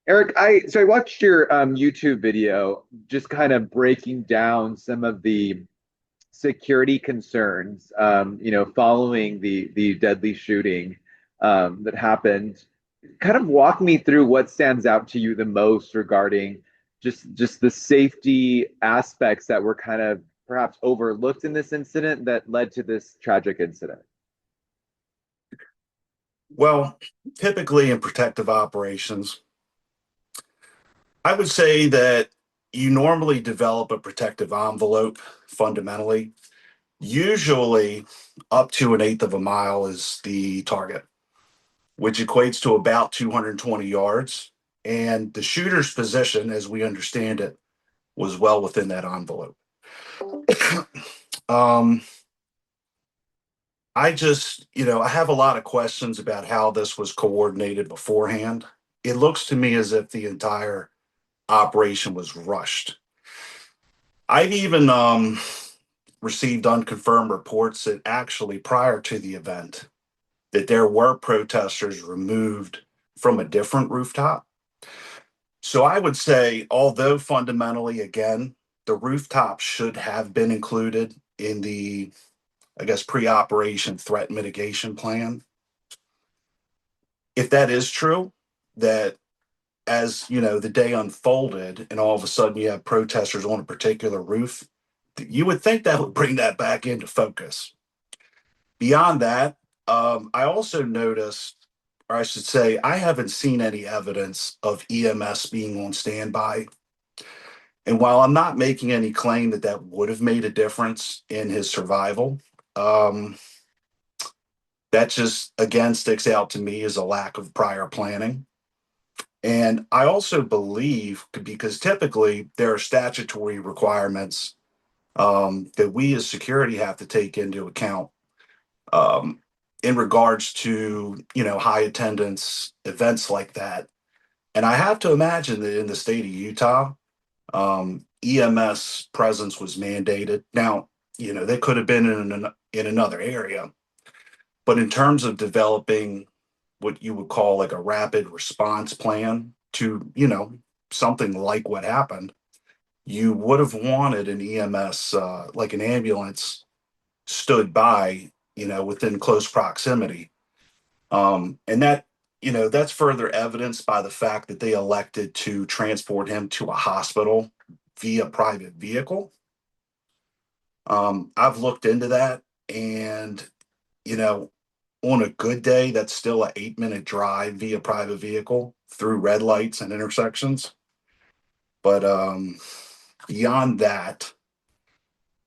Eric, I watched your YouTube video just kind of breaking down some of the security concerns, following the deadly shooting that happened. Kind of walk me through what stands out to you the most regarding just the safety aspects that were kind of perhaps overlooked in this incident that led to this tragic incident. Well, typically in protective operations, I would say that you normally develop a protective envelope fundamentally. Usually, up to an eighth of a mile is the target, which equates to about 220 yards. And the shooter's position, as we understand it, was well within that envelope. um, I have a lot of questions about how this was coordinated beforehand. It looks to me as if the entire operation was rushed. I've even received unconfirmed reports that actually prior to the event, that there were protesters removed from a different rooftop. So I would say, although fundamentally, again, the rooftop should have been included in the, I guess, pre-operation threat mitigation plan. If that is true, that as the day unfolded and all of a sudden you have protesters on a particular roof, you would think that would bring that back into focus. Beyond that, I also noticed, or I should say, I haven't seen any evidence of EMS being on standby. And while I'm not making any claim that that would have made a difference in his survival, um, that just again sticks out to me as a lack of prior planning. And I also believe, because typically there are statutory requirements that we as security have to take into account um, in regards to high attendance events like that. And I have to imagine that in the state of Utah, EMS presence was mandated. Now, they could have been in another area, but in terms of developing what you would call like a rapid response plan to something like what happened, you would have wanted an EMS, like an ambulance, stood by, within close proximity. And that's further evidenced by the fact that they elected to transport him to a hospital via private vehicle. I've looked into that, and you know, on a good day, that's still an 8-minute drive via private vehicle through red lights and intersections. But beyond that,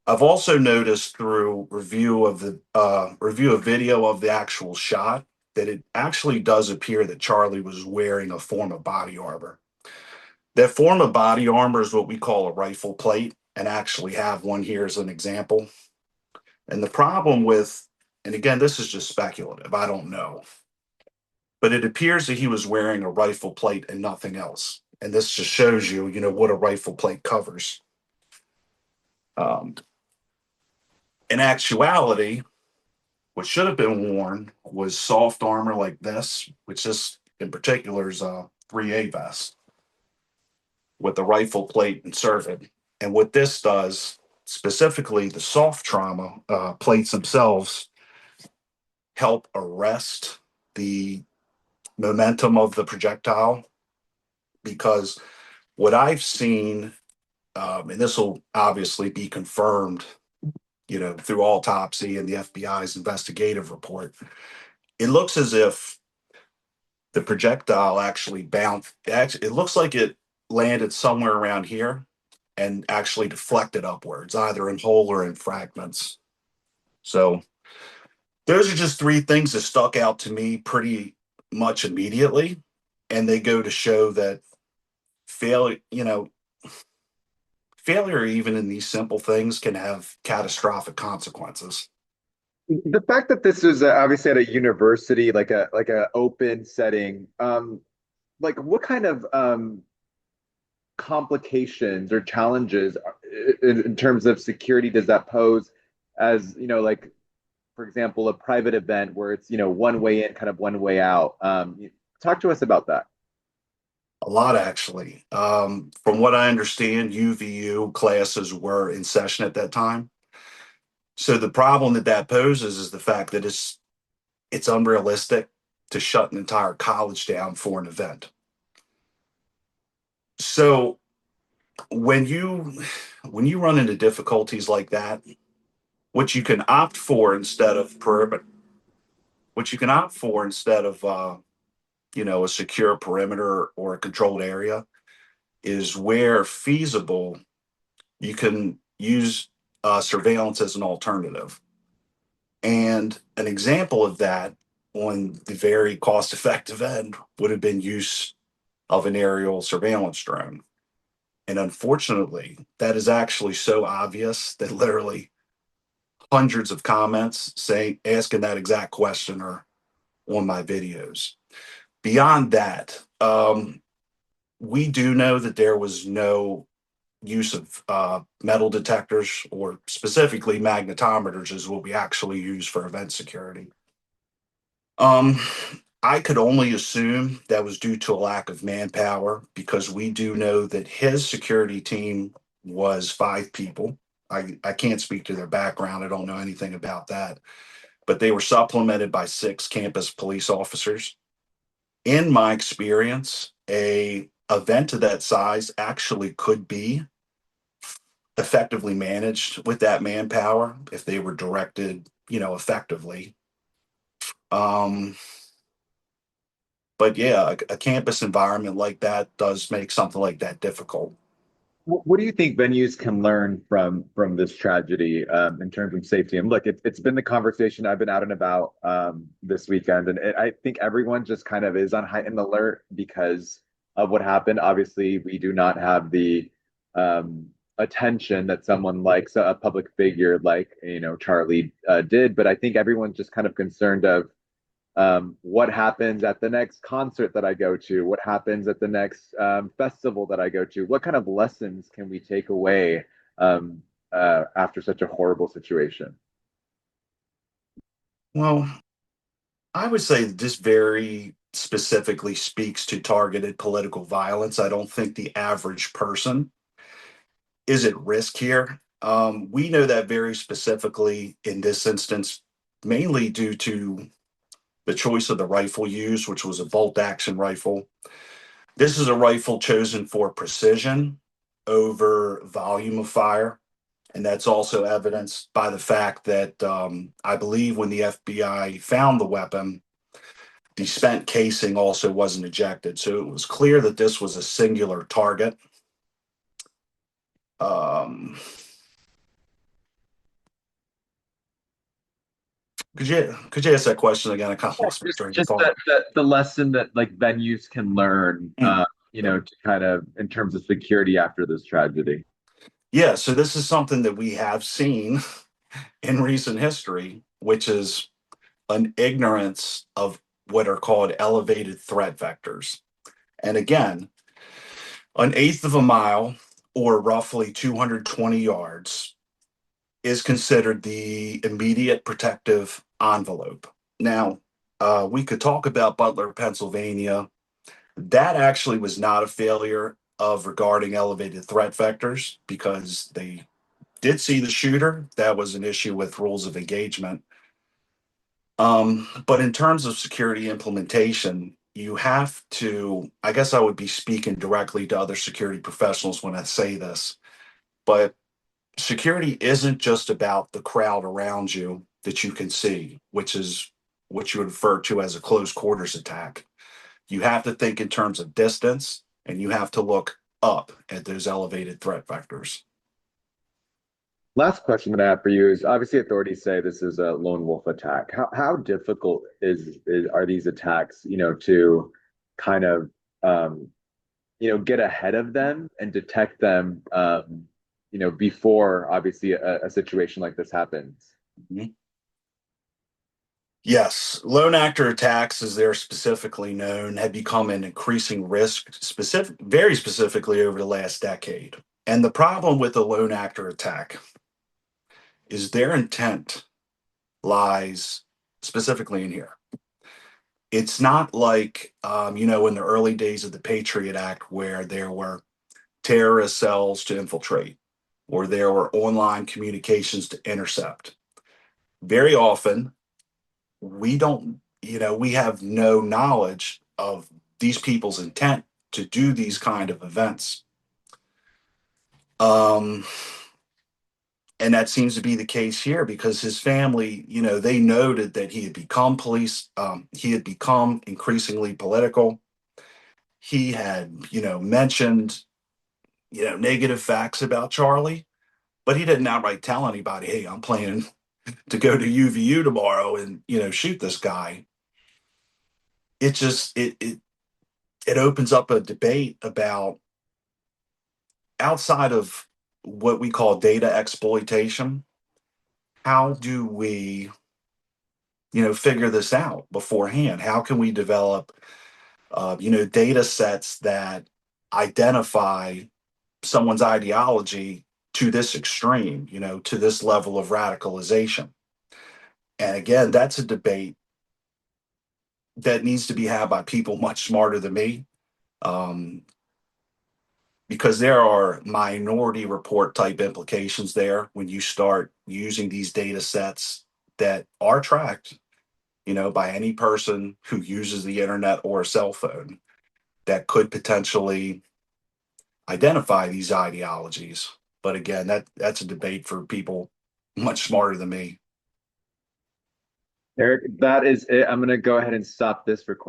I've also noticed through review of video of the actual shot that it actually does appear that Charlie was wearing a form of body armor. That form of body armor is what we call a rifle plate, and actually have one here as an example. And the problem with, and again, this is just speculative, I don't know, but it appears that he was wearing a rifle plate and nothing else. And this just shows you, what a rifle plate covers. Um, in actuality, what should have been worn was soft armor like this, which this in particular is a 3A vest with the rifle plate inserted. And what this does, specifically the soft trauma plates themselves, help arrest the momentum of the projectile. Because what I've seen, and this will obviously be confirmed, through autopsy and the FBI's investigative report, it looks as if the projectile actually bounced. It looks like it landed somewhere around here and actually deflected upwards, either in whole or in fragments. So those are just three things that stuck out to me pretty much immediately. And they go to show that failure, failure even in these simple things can have catastrophic consequences. The fact that this was obviously at a university, like a open setting, like what kind of complications or challenges in terms of security does that pose as, like, for example, a private event where it's, one way in, kind of one way out? Talk to us about that. A lot, actually. From what I understand, UVU classes were in session at that time. So the problem that that poses is the fact that it's unrealistic to shut an entire college down for an event. So when you when you run into difficulties like that, what you can opt for instead of perimeter, what you can opt for instead of a secure perimeter or a controlled area is where feasible, you can use surveillance as an alternative. And an example of that on the very cost effective end would have been use of an aerial surveillance drone. And unfortunately, that is actually so obvious that literally hundreds of comments saying asking that exact question are on my videos. Beyond that, we do know that there was no use of metal detectors, or specifically magnetometers is what we actually use for event security. Um, I could only assume that was due to a lack of manpower, because we do know that his security team was 5 people. I can't speak to their background. I don't know anything about that, but they were supplemented by 6 campus police officers. In my experience, a event of that size actually could be effectively managed with that manpower if they were directed, effectively. Um, but yeah, a campus environment like that does make something like that difficult. What do you think venues can learn from this tragedy in terms of safety? And look, it's been the conversation. I've been out and about this weekend, and I think everyone just kind of is on heightened alert because of what happened. Obviously, we do not have the um, attention that someone like a public figure like Charlie did, but I think everyone's just kind of concerned of what happens at the next concert that I go to, what happens at the next festival that I go to, what kind of lessons can we take away after such a horrible situation? Well, I would say this very specifically speaks to targeted political violence. I don't think the average person is at risk here. We know that very specifically in this instance, mainly due to the choice of the rifle used, which was a bolt action rifle. This is a rifle chosen for precision over volume of fire. And that's also evidenced by the fact that I believe when the FBI found the weapon, the spent casing also wasn't ejected. So it was clear that this was a singular target. Um, could you ask that question again? I kind of lost my train of Just thought. the lesson that like venues can learn, Mm. to kind of in terms of security after this tragedy. Yeah, so this is something that we have seen in recent history, which is an ignorance of what are called elevated threat vectors. And again, an eighth of a mile, or roughly 220 yards, is considered the immediate protective envelope. Now, we could talk about Butler, Pennsylvania. That actually was not a failure of regarding elevated threat vectors, because they did see the shooter. That was an issue with rules of engagement. But in terms of security implementation, you have to, I guess I would be speaking directly to other security professionals when I say this, but security isn't just about the crowd around you that you can see, which is what you would refer to as a close quarters attack. You have to think in terms of distance, and you have to look up at those elevated threat vectors. Last question that I have for you is obviously authorities say this is a lone wolf attack. How difficult is are these attacks, to kind of get ahead of them and detect them before obviously a situation like this happens? Mhm. Yes, lone actor attacks, as they're specifically known, have become an increasing risk, very specifically over the last decade. And the problem with the lone actor attack is their intent lies specifically in here. It's not like, in the early days of the Patriot Act where there were terrorist cells to infiltrate or there were online communications to intercept. Very often, we don't, we have no knowledge of these people's intent to do these kind of events. Um, and that seems to be the case here because his family, they noted that he had become he had become increasingly political. He had, mentioned, negative facts about Charlie, but he didn't outright tell anybody, hey, I'm planning to go to UVU tomorrow and, shoot this guy. It just, it opens up a debate about outside of what we call data exploitation. How do we, figure this out beforehand? How can we develop, data sets that identify someone's ideology to this extreme, to this level of radicalization? And again, that's a debate that needs to be had by people much smarter than me, um, because there are minority report type implications there when you start using these data sets that are tracked, by any person who uses the internet or a cell phone that could potentially identify these ideologies. But again, that's a debate for people much smarter than me. Eric, that is it. I'm going to go ahead and stop this recording.